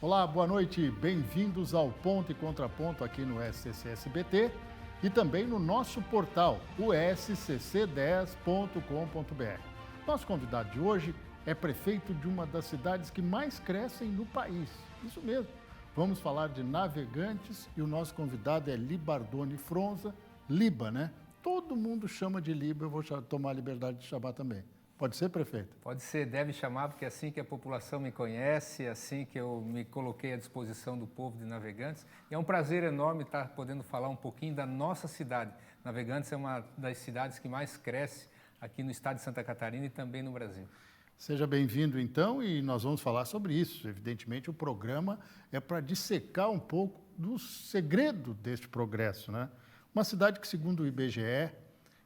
Olá, boa noite, bem-vindos ao Ponto e Contraponto aqui no SCC-SBT e também no nosso portal, o scc10.com.br. Nosso convidado de hoje é prefeito de uma das cidades que mais crescem no país, isso mesmo. Vamos falar de Navegantes e o nosso convidado é Libardone Fronza, Liba, né? Todo mundo chama de Liba, eu vou tomar a liberdade de chamar também. Pode ser, prefeito? Pode ser, deve chamar, porque é assim que a população me conhece, é assim que eu me coloquei à disposição do povo de Navegantes. E é um prazer enorme estar podendo falar um pouquinho da nossa cidade. Navegantes é uma das cidades que mais cresce aqui no estado de Santa Catarina e também no Brasil. Seja bem-vindo, então, e nós vamos falar sobre isso. Evidentemente, o programa é para dissecar um pouco do segredo deste progresso, né? Uma cidade que, segundo o IBGE,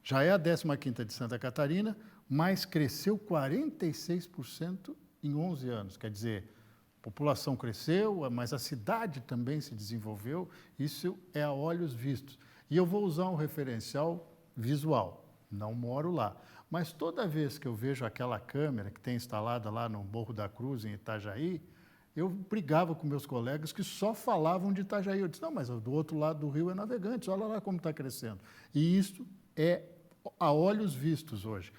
já é a 15ª de Santa Catarina, mas cresceu 46% em 11 anos. Quer dizer, a população cresceu, mas a cidade também se desenvolveu. Isso é a olhos vistos. E eu vou usar um referencial visual. Não moro lá. Mas toda vez que eu vejo aquela câmera que tem instalada lá no Morro da Cruz, em Itajaí, eu brigava com meus colegas que só falavam de Itajaí. Eu disse, não, mas do outro lado do rio é Navegantes, olha lá como está crescendo. E isso é a olhos vistos hoje.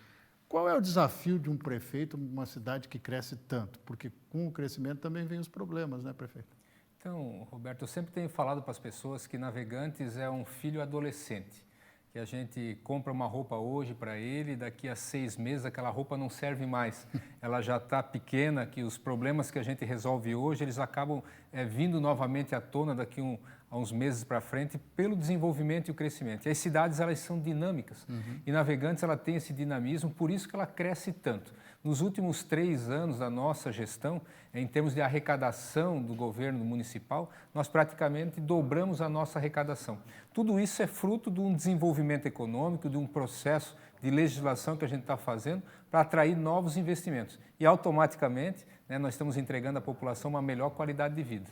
Qual é o desafio de um prefeito numa cidade que cresce tanto? Porque com o crescimento também vem os problemas, né, prefeito? Então, Roberto, eu sempre tenho falado para as pessoas que Navegantes é um filho adolescente, que a gente compra uma roupa hoje para ele e daqui a 6 meses aquela roupa não serve mais. Ela já está pequena, que os problemas que a gente resolve hoje, eles acabam vindo novamente à tona daqui a uns meses para frente pelo desenvolvimento e o crescimento. E as cidades, elas são dinâmicas. E Navegantes, ela tem esse dinamismo, por isso que ela cresce tanto. Nos últimos 3 anos da nossa gestão, em termos de arrecadação do governo municipal, nós praticamente dobramos a nossa arrecadação. Tudo isso é fruto de um desenvolvimento econômico, de um processo de legislação que a gente está fazendo para atrair novos investimentos. E automaticamente, né, nós estamos entregando à população uma melhor qualidade de vida.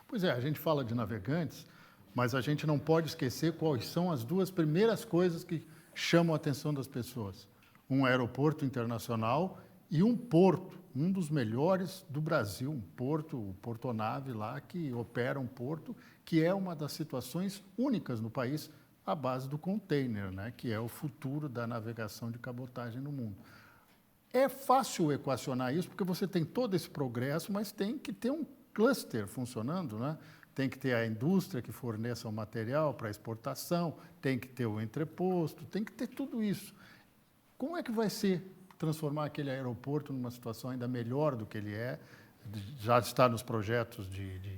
Pois é, a gente fala de Navegantes, mas a gente não pode esquecer quais são as duas primeiras coisas que chamam a atenção das pessoas. Um aeroporto internacional e um porto, um dos melhores do Brasil, um porto, o Portonave lá, que opera um porto, que é uma das situações únicas no país, à base do container, né, que é o futuro da navegação de cabotagem no mundo. É fácil equacionar isso, porque você tem todo esse progresso, mas tem que ter um cluster funcionando, né? Tem que ter a indústria que forneça o material para exportação, tem que ter o entreposto, tem que ter tudo isso. Como é que vai ser transformar aquele aeroporto numa situação ainda melhor do que ele é? Já está nos projetos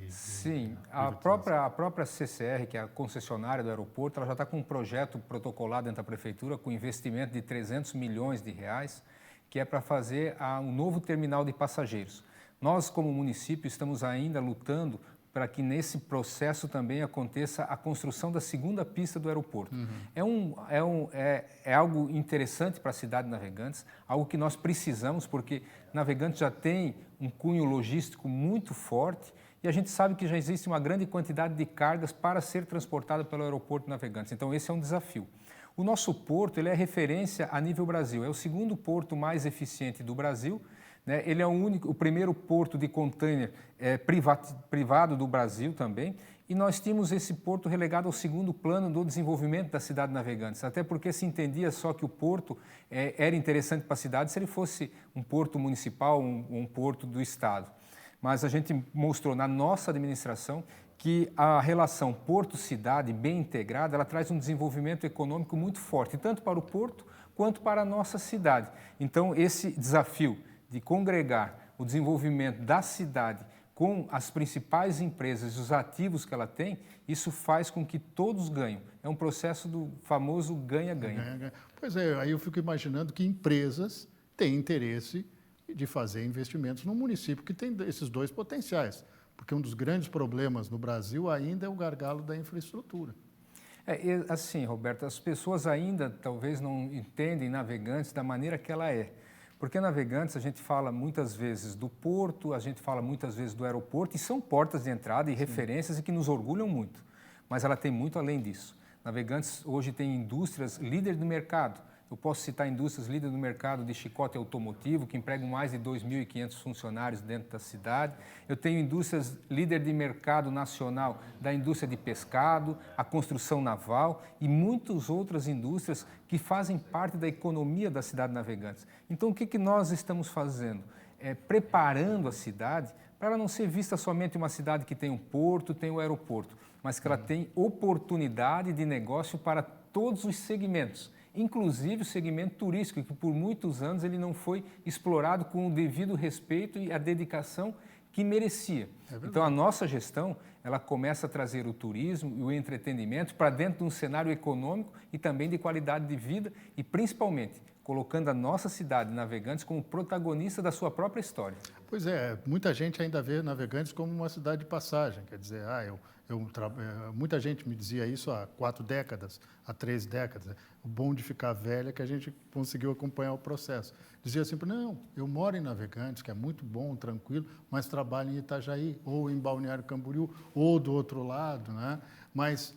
Sim, a própria CCR, que é a concessionária do aeroporto, ela já está com um projeto protocolado dentro da prefeitura com investimento de 300 milhões de reais, que é para fazer um novo terminal de passageiros. Nós, como município, estamos ainda lutando para que nesse processo também aconteça a construção da segunda pista do aeroporto. É algo interessante para a cidade de Navegantes, algo que nós precisamos, porque Navegantes já tem um cunho logístico muito forte e a gente sabe que já existe uma grande quantidade de cargas para ser transportada pelo aeroporto de Navegantes. Então, esse é um desafio. O nosso porto, ele é referência a nível Brasil, é o segundo porto mais eficiente do Brasil. Ele é o primeiro porto de container privado do Brasil também, e nós tínhamos esse porto relegado ao segundo plano do desenvolvimento da cidade de Navegantes, até porque se entendia só que o porto era interessante para a cidade se ele fosse um porto municipal, um porto do estado. Mas a gente mostrou na nossa administração que a relação porto-cidade bem integrada, ela traz um desenvolvimento econômico muito forte, tanto para o porto quanto para a nossa cidade. Então, esse desafio de congregar o desenvolvimento da cidade com as principais empresas e os ativos que ela tem, isso faz com que todos ganhem. É um processo do famoso ganha-ganha. Pois é, aí eu fico imaginando que empresas têm interesse de fazer investimentos no município que tem esses dois potenciais, porque um dos grandes problemas no Brasil ainda é o gargalo da infraestrutura. Assim, Roberto, as pessoas ainda talvez não entendem Navegantes da maneira que ela é. Porque Navegantes a gente fala muitas vezes do porto, a gente fala muitas vezes do aeroporto, e são portas de entrada e referências e que nos orgulham muito. Mas ela tem muito além disso. Navegantes hoje tem indústrias líderes do mercado, Eu posso citar indústrias líderes no mercado de chicote automotivo, que empregam mais de 2.500 funcionários dentro da cidade. Eu tenho indústrias líderes de mercado nacional da indústria de pescado, a construção naval e muitas outras indústrias que fazem parte da economia da cidade de Navegantes. Então, o que nós estamos fazendo? Preparando a cidade para ela não ser vista somente uma cidade que tem um porto, tem um aeroporto, mas que ela tem oportunidade de negócio para todos os segmentos, inclusive o segmento turístico, que por muitos anos ele não foi explorado com o devido respeito e a dedicação que merecia. Então, a nossa gestão, ela começa a trazer o turismo e o entretenimento para dentro de um cenário econômico e também de qualidade de vida e, principalmente, colocando a nossa cidade, Navegantes, como protagonista da sua própria história. Pois é, muita gente ainda vê Navegantes como uma cidade de passagem, quer dizer, muita gente me dizia isso há 4 décadas, há 3 décadas. O bom de ficar velho é que a gente conseguiu acompanhar o processo. Dizia sempre, não, eu moro em Navegantes, que é muito bom, tranquilo, mas trabalho em Itajaí, ou em Balneário Camboriú, ou do outro lado, né? Mas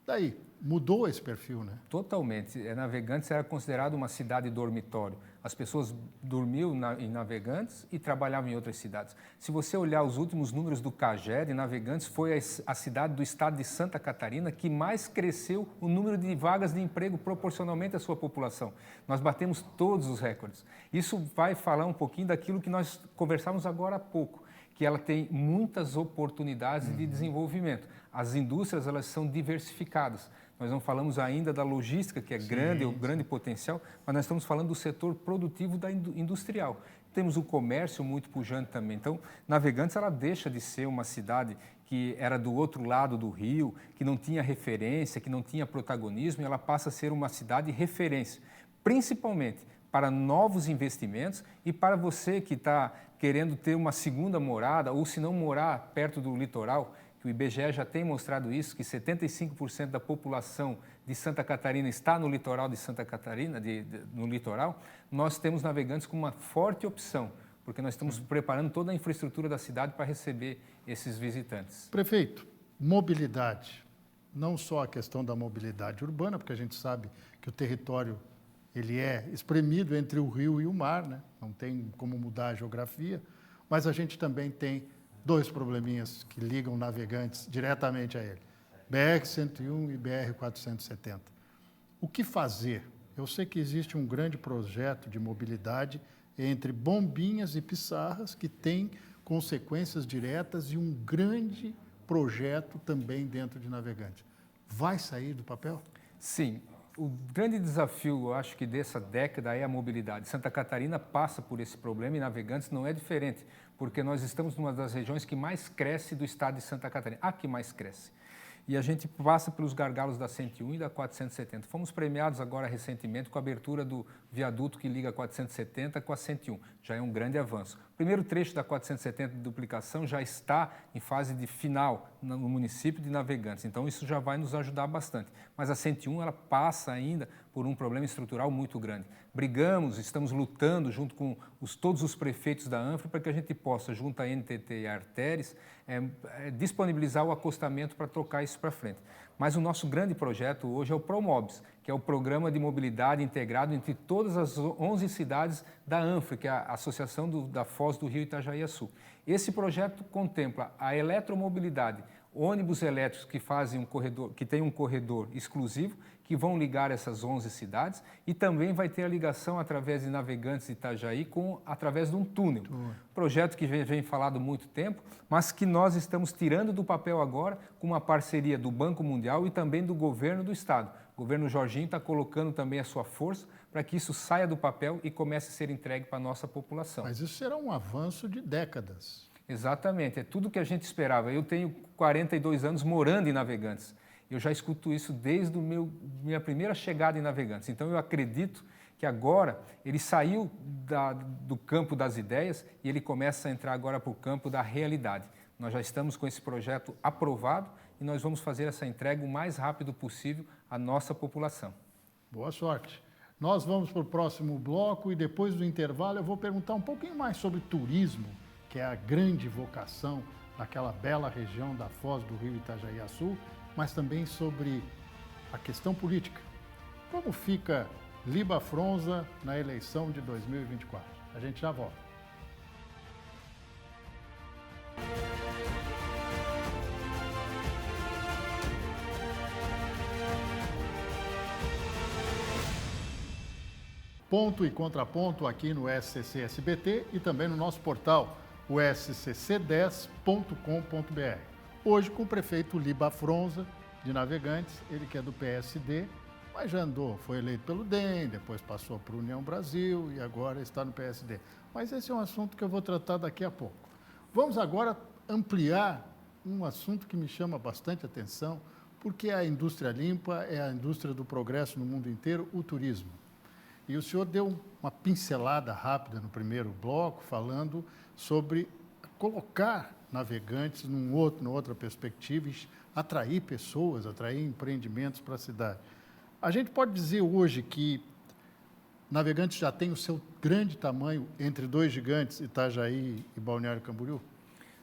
daí, mudou esse perfil, né? Totalmente. Navegantes era considerado uma cidade dormitório. As pessoas dormiam em Navegantes e trabalhavam em outras cidades. Se você olhar os últimos números do CAGED, Navegantes foi a cidade do estado de Santa Catarina que mais cresceu o número de vagas de emprego proporcionalmente à sua população. Nós batemos todos os recordes. Isso vai falar um pouquinho daquilo que nós conversamos agora há pouco, que ela tem muitas oportunidades de desenvolvimento. As indústrias, elas são diversificadas. Nós não falamos ainda da logística, que é grande, o grande potencial, mas nós estamos falando do setor produtivo da industrial. Temos o comércio muito pujante também. Então, Navegantes, ela deixa de ser uma cidade que era do outro lado do rio, que não tinha referência, que não tinha protagonismo, e ela passa a ser uma cidade referência, principalmente para novos investimentos e para você que está querendo ter uma segunda morada, ou se não morar perto do litoral, que o IBGE já tem mostrado isso, que 75% da população de Santa Catarina está no litoral de Santa Catarina, no litoral, nós temos Navegantes como uma forte opção, porque nós estamos preparando toda a infraestrutura da cidade para receber esses visitantes. Prefeito, mobilidade, não só a questão da mobilidade urbana, porque a gente sabe que o território ele é espremido entre o rio e o mar, né? Não tem como mudar a geografia, mas a gente também tem 2 probleminhas que ligam Navegantes diretamente a ele, BR-101 e BR-470. O que fazer? Eu sei que existe um grande projeto de mobilidade entre Bombinhas e Pissarras, que tem consequências diretas e um grande projeto também dentro de Navegantes. Vai sair do papel? Sim. O grande desafio, eu acho que dessa década é a mobilidade. Santa Catarina passa por esse problema e Navegantes não é diferente, porque nós estamos numa das regiões que mais cresce do estado de Santa Catarina, a que mais cresce. E a gente passa pelos gargalos da 101 e da 470. Fomos premiados agora recentemente com a abertura do viaduto que liga a 470 com a 101. Já é um grande avanço. O primeiro trecho da 470 de duplicação já está em fase de final no município de Navegantes. Então, isso já vai nos ajudar bastante. Mas a 101, ela passa ainda por um problema estrutural muito grande. Brigamos, estamos lutando junto com todos os prefeitos da ANFRE para que a gente possa, junto à NTT e à Arteres, disponibilizar o acostamento para trocar isso para frente. Mas o nosso grande projeto hoje é o ProMobs, que é o Programa de Mobilidade Integrado entre todas as 11 cidades da ANFRE, que é a Associação da Foz do Rio Itajaí-Açu. Esse projeto contempla a eletromobilidade, ônibus elétricos que têm um corredor exclusivo, que vão ligar essas 11 cidades, e também vai ter a ligação através de Navegantes e Itajaí através de um túnel. Projeto que vem falado há muito tempo, mas que nós estamos tirando do papel agora com uma parceria do Banco Mundial e também do governo do estado. O governo Jorginho está colocando também a sua força para que isso saia do papel e comece a ser entregue para a nossa população. Mas isso será um avanço de décadas. Exatamente, é tudo que a gente esperava. Eu tenho 42 anos morando em Navegantes. Eu já escuto isso desde minha primeira chegada em Navegantes. Então, eu acredito que agora ele saiu do campo das ideias e ele começa a entrar agora para o campo da realidade. Nós já estamos com esse projeto aprovado e nós vamos fazer essa entrega o mais rápido possível à nossa população. Boa sorte. Nós vamos para o próximo bloco e depois do intervalo eu vou perguntar um pouquinho mais sobre turismo, que é a grande vocação daquela bela região da Foz do Rio Itajaí-Açu, mas também sobre a questão política. Como fica Liba Fronza na eleição de 2024. A gente já volta. Ponto e contraponto aqui no SCC SBT e também no nosso portal, o scc10.com.br. Hoje com o prefeito Liba Fronza, de Navegantes, ele que é do PSD, mas já andou, foi eleito pelo DEM, depois passou para a União Brasil e agora está no PSD. Mas esse é um assunto que eu vou tratar daqui a pouco. Vamos agora ampliar um assunto que me chama bastante atenção, porque a indústria limpa é a indústria do progresso no mundo inteiro, o turismo. E o senhor deu uma pincelada rápida no primeiro bloco, falando sobre colocar Navegantes numa outra perspectiva, atrair pessoas, atrair empreendimentos para a cidade. A gente pode dizer hoje que Navegantes já tem o seu grande tamanho entre dois gigantes, Itajaí e Balneário Camboriú?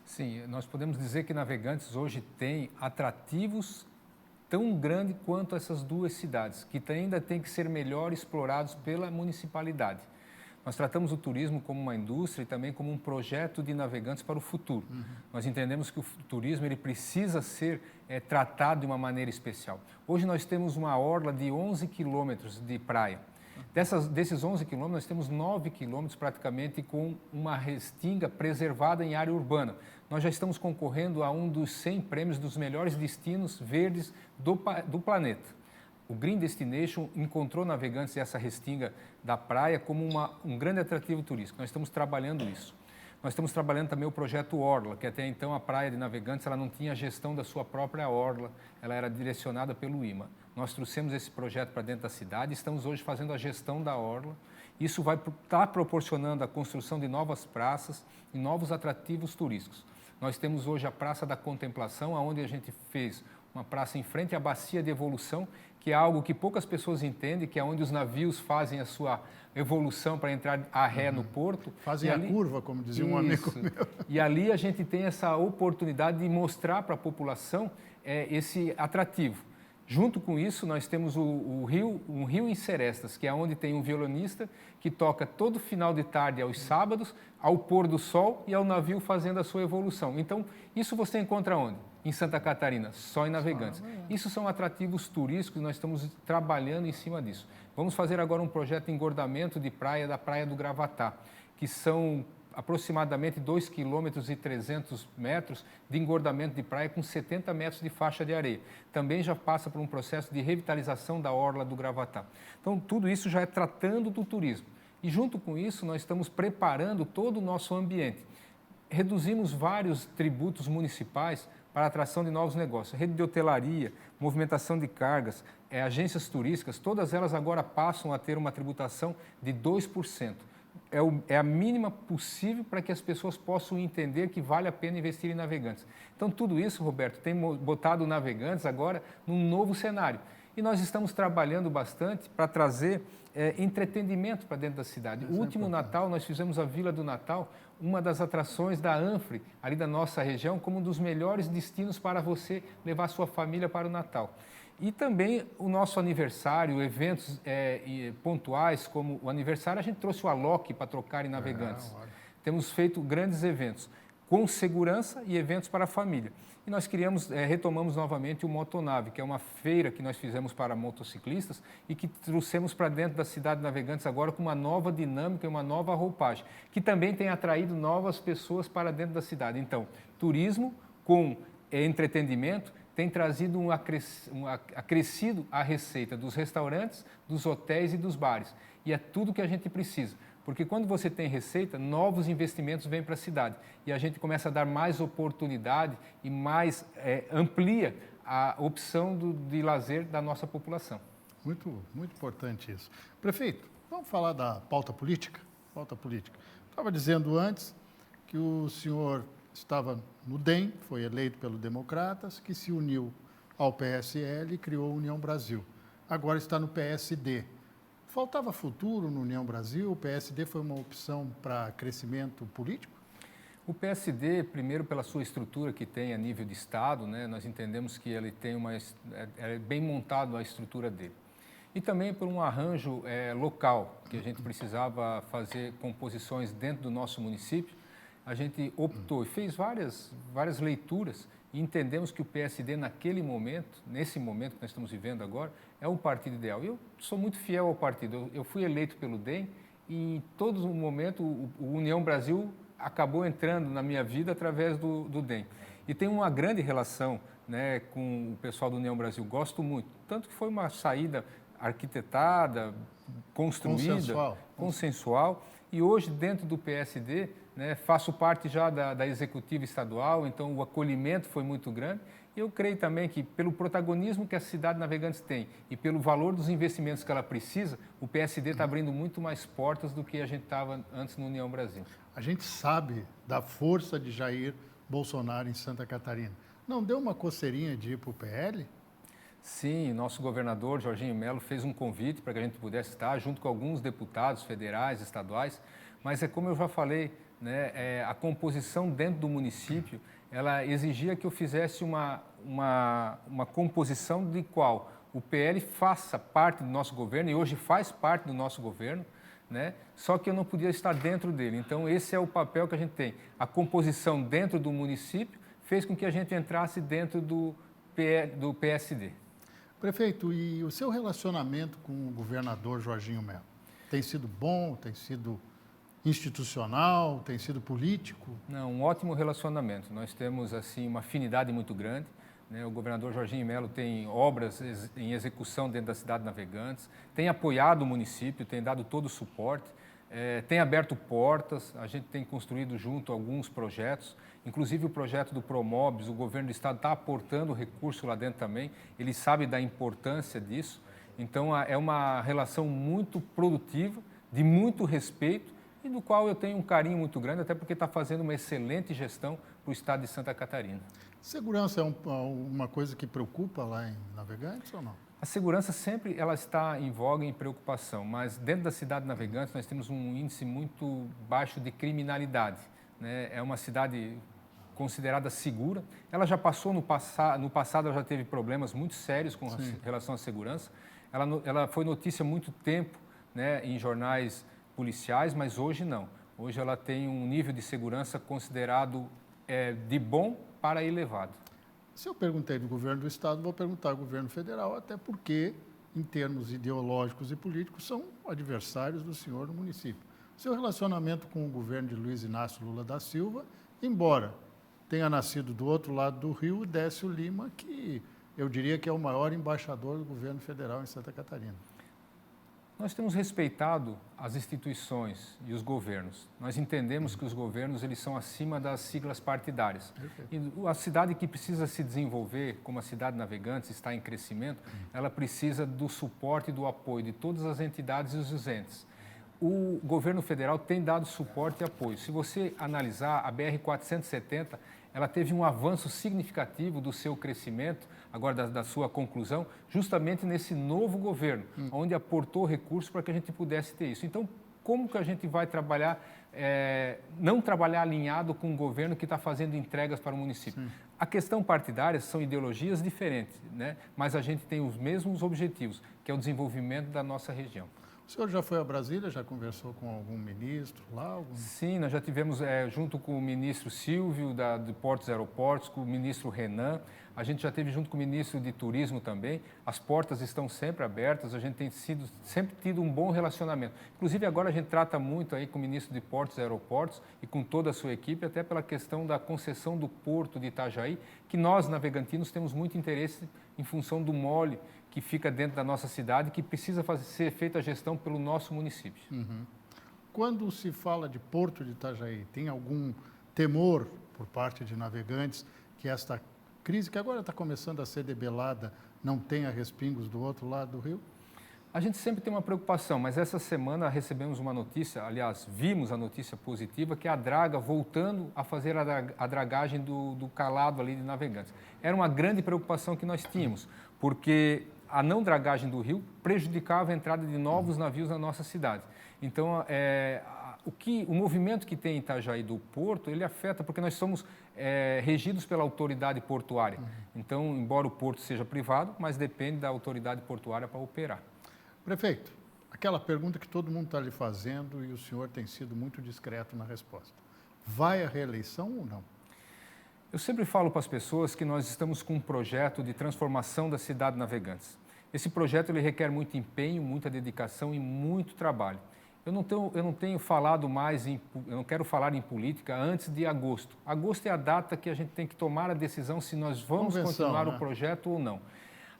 Sim, nós podemos dizer que Navegantes hoje tem atrativos tão grande quanto essas duas cidades, que ainda tem que ser melhor explorados pela municipalidade. Nós tratamos o turismo como uma indústria e também como um projeto de navegantes para o futuro. Nós entendemos que o turismo ele precisa ser tratado de uma maneira especial. Hoje nós temos uma orla de 11 quilômetros de praia. Desses 11 quilômetros, nós temos 9 quilômetros praticamente com uma restinga preservada em área urbana. Nós já estamos concorrendo a um dos 100 prêmios dos melhores destinos verdes do planeta. O Green Destination encontrou Navegantes e essa restinga da praia como um grande atrativo turístico. Nós estamos trabalhando isso. Nós estamos trabalhando também o projeto Orla, que até então a praia de Navegantes ela não tinha a gestão da sua própria orla, ela era direcionada pelo IMA. Nós trouxemos esse projeto para dentro da cidade e estamos hoje fazendo a gestão da orla. Isso vai estar proporcionando a construção de novas praças e novos atrativos turísticos. Nós temos hoje a Praça da Contemplação, onde a gente fez uma praça em frente à Bacia de Evolução, que é algo que poucas pessoas entendem, que é onde os navios fazem a sua evolução para entrar a ré no porto. Fazem a curva, como dizia um amigo meu. E ali a gente tem essa oportunidade de mostrar para a população esse atrativo. Junto com isso, nós temos um rio em Serestas, que é onde tem um violonista que toca todo final de tarde aos sábados, ao pôr do sol e ao navio fazendo a sua evolução. Então, isso você encontra onde? Em Santa Catarina, só em Navegantes. Isso são atrativos turísticos, nós estamos trabalhando em cima disso. Vamos fazer agora um projeto de engordamento de praia da Praia do Gravatá, que são aproximadamente 2,3 km de engordamento de praia com 70 metros de faixa de areia. Também já passa por um processo de revitalização da orla do Gravatá. Então, tudo isso já é tratando do turismo. E junto com isso, nós estamos preparando todo o nosso ambiente. Reduzimos vários tributos municipais para a atração de novos negócios. Rede de hotelaria, movimentação de cargas, agências turísticas, todas elas agora passam a ter uma tributação de 2%. É a mínima possível para que as pessoas possam entender que vale a pena investir em Navegantes. Então, tudo isso, Roberto, tem botado o Navegantes agora num novo cenário. E nós estamos trabalhando bastante para trazer entretenimento para dentro da cidade. O último Natal, nós fizemos a Vila do Natal, uma das atrações da Anfre, ali da nossa região, como um dos melhores destinos para você levar sua família para o Natal. E também o nosso aniversário, eventos pontuais, como o aniversário, a gente trouxe o Alok para trocar em Navegantes. Temos feito grandes eventos com segurança e eventos para a família. E nós retomamos novamente o Motonave, que é uma feira que nós fizemos para motociclistas e que trouxemos para dentro da cidade de Navegantes agora com uma nova dinâmica e uma nova roupagem, que também tem atraído novas pessoas para dentro da cidade. Então, turismo com entretenimento tem trazido acrescido a receita dos restaurantes, dos hotéis e dos bares. E é tudo que a gente precisa. Porque quando você tem receita, novos investimentos vêm para a cidade. E a gente começa a dar mais oportunidade e mais amplia a opção de lazer da nossa população. Muito, muito importante isso. Prefeito, vamos falar da pauta política? Pauta política. Estava dizendo antes que o senhor estava no DEM, foi eleito pelo Democratas, que se uniu ao PSL e criou a União Brasil. Agora está no PSD. Faltava futuro no União Brasil? O PSD foi uma opção para crescimento político? O PSD, primeiro pela sua estrutura que tem a nível de Estado, né, nós entendemos que ele tem é bem montado a estrutura dele. e também por um arranjo local, que a gente precisava fazer composições dentro do nosso município. A gente optou e fez várias leituras e entendemos que o PSD, naquele momento, nesse momento que nós estamos vivendo agora, é o partido ideal. Eu sou muito fiel ao partido. Eu fui eleito pelo DEM e, em todo momento, o União Brasil acabou entrando na minha vida através do DEM. E tem uma grande relação, né, com o pessoal do União Brasil. Gosto muito. Tanto que foi uma saída arquitetada, construída, consensual. E hoje, dentro do PSD, né, faço parte já da executiva estadual, então o acolhimento foi muito grande. E eu creio também que, pelo protagonismo que a cidade de Navegantes tem e pelo valor dos investimentos que ela precisa, o PSD está abrindo muito mais portas do que a gente estava antes no União Brasil. A gente sabe da força de Jair Bolsonaro em Santa Catarina. Não deu uma coceirinha de ir para o PL? Sim, nosso governador, Jorginho Melo, fez um convite para que a gente pudesse estar junto com alguns deputados federais, estaduais, mas é como eu já falei, né, a composição dentro do município, ela exigia que eu fizesse uma composição de qual o PL faça parte do nosso governo, e hoje faz parte do nosso governo, né? Só que eu não podia estar dentro dele. Então, esse é o papel que a gente tem. A composição dentro do município fez com que a gente entrasse dentro do PSD. Prefeito, e o seu relacionamento com o governador Jorginho Melo? Tem sido bom, tem sido institucional, tem sido político? Não, um ótimo relacionamento. Nós temos assim uma afinidade muito grande, né? O governador Jorginho Melo tem obras em execução dentro da cidade de Navegantes, tem apoiado o município, tem dado todo o suporte, tem aberto portas, a gente tem construído junto alguns projetos, inclusive o projeto do Promobis, o governo do estado está aportando recurso lá dentro também, ele sabe da importância disso, então é uma relação muito produtiva, de muito respeito, e do qual eu tenho um carinho muito grande, até porque está fazendo uma excelente gestão para o estado de Santa Catarina. Segurança é uma coisa que preocupa lá em Navegantes ou não? A segurança sempre ela está em voga e em preocupação, mas dentro da cidade de Navegantes nós temos um índice muito baixo de criminalidade, né? É uma cidade considerada segura. Ela já passou no passado ela já teve problemas muito sérios com relação à segurança. Ela foi notícia há muito tempo, né, em jornais policiais, mas hoje não. Hoje ela tem um nível de segurança considerado de bom para elevado. Se eu perguntei do governo do estado, vou perguntar ao governo federal, até porque, em termos ideológicos e políticos, são adversários do senhor no município. Seu relacionamento com o governo de Luiz Inácio Lula da Silva, embora tenha nascido do outro lado do rio, Décio Lima, que eu diria que é o maior embaixador do governo federal em Santa Catarina. Nós temos respeitado as instituições e os governos. Nós entendemos que os governos eles são acima das siglas partidárias. E a cidade que precisa se desenvolver, como a cidade de Navegantes está em crescimento, ela precisa do suporte e do apoio de todas as entidades e os entes. O governo federal tem dado suporte e apoio. Se você analisar a BR-470, ela teve um avanço significativo do seu crescimento, agora da sua conclusão, justamente nesse novo governo, onde aportou recursos para que a gente pudesse ter isso. Então, como que a gente vai trabalhar, não trabalhar alinhado com um governo que está fazendo entregas para o município? Sim. A questão partidária são ideologias diferentes, né? Mas a gente tem os mesmos objetivos, que é o desenvolvimento da nossa região. O senhor já foi a Brasília, já conversou com algum ministro lá? Sim, nós já tivemos, junto com o ministro Silvio, de Portos e Aeroportos, com o ministro Renan, a gente já teve junto com o ministro de Turismo também, as portas estão sempre abertas, a gente tem sempre tido um bom relacionamento. Inclusive agora a gente trata muito aí com o ministro de Portos e Aeroportos e com toda a sua equipe, até pela questão da concessão do porto de Itajaí, que nós, navegantinos, temos muito interesse em função do mole que fica dentro da nossa cidade, que precisa ser feita a gestão pelo nosso município. Uhum. Quando se fala de Porto de Itajaí, tem algum temor por parte de navegantes que esta crise, que agora está começando a ser debelada, não tenha respingos do outro lado do rio? A gente sempre tem uma preocupação, mas essa semana recebemos uma notícia, aliás, vimos a notícia positiva, que é a draga voltando a fazer a dragagem do calado ali de Navegantes. Era uma grande preocupação que nós tínhamos, porque a não dragagem do rio prejudicava a entrada de novos navios na nossa cidade. Então, o movimento que tem em Itajaí do porto, ele afeta, porque nós somos regidos pela autoridade portuária. Então, embora o porto seja privado, mas depende da autoridade portuária para operar. Prefeito, aquela pergunta que todo mundo está lhe fazendo e o senhor tem sido muito discreto na resposta. Vai à reeleição ou não? Eu sempre falo para as pessoas que nós estamos com um projeto de transformação da cidade de Navegantes. Esse projeto ele requer muito empenho, muita dedicação e muito trabalho. Eu não tenho falado mais, eu não quero falar em política antes de agosto. Agosto é a data que a gente tem que tomar a decisão se nós vamos continuar o projeto ou não.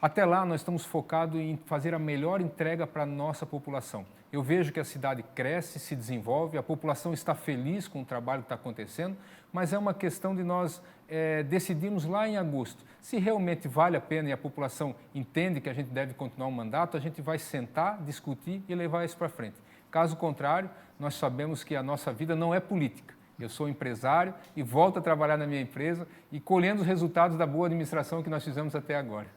Até lá, nós estamos focados em fazer a melhor entrega para a nossa população. Eu vejo que a cidade cresce, se desenvolve, a população está feliz com o trabalho que está acontecendo, mas é uma questão de nós decidirmos lá em agosto. Se realmente vale a pena e a população entende que a gente deve continuar o mandato, a gente vai sentar, discutir e levar isso para frente. Caso contrário, nós sabemos que a nossa vida não é política. Eu sou empresário e volto a trabalhar na minha empresa e colhendo os resultados da boa administração que nós fizemos até agora.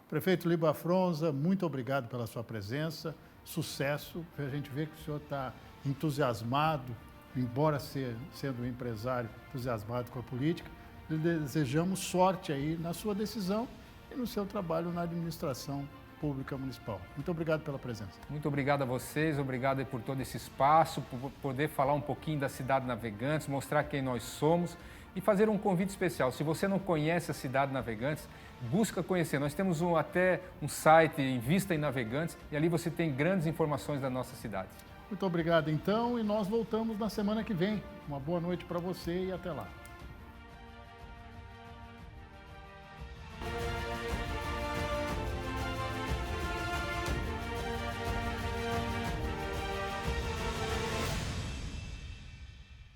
Prefeito Liba Fronza, muito obrigado pela sua presença, sucesso. A gente vê que o senhor está entusiasmado, embora sendo um empresário entusiasmado com a política. Lhe desejamos sorte aí na sua decisão e no seu trabalho na administração pública municipal. Muito obrigado pela presença. Muito obrigado a vocês, obrigado por todo esse espaço, por poder falar um pouquinho da cidade de Navegantes, mostrar quem nós somos e fazer um convite especial. Se você não conhece a cidade de Navegantes, busca conhecer. Nós temos até um site, Invista em Navegantes, e ali você tem grandes informações da nossa cidade. Muito obrigado então e nós voltamos na semana que vem. Uma boa noite para você e até lá.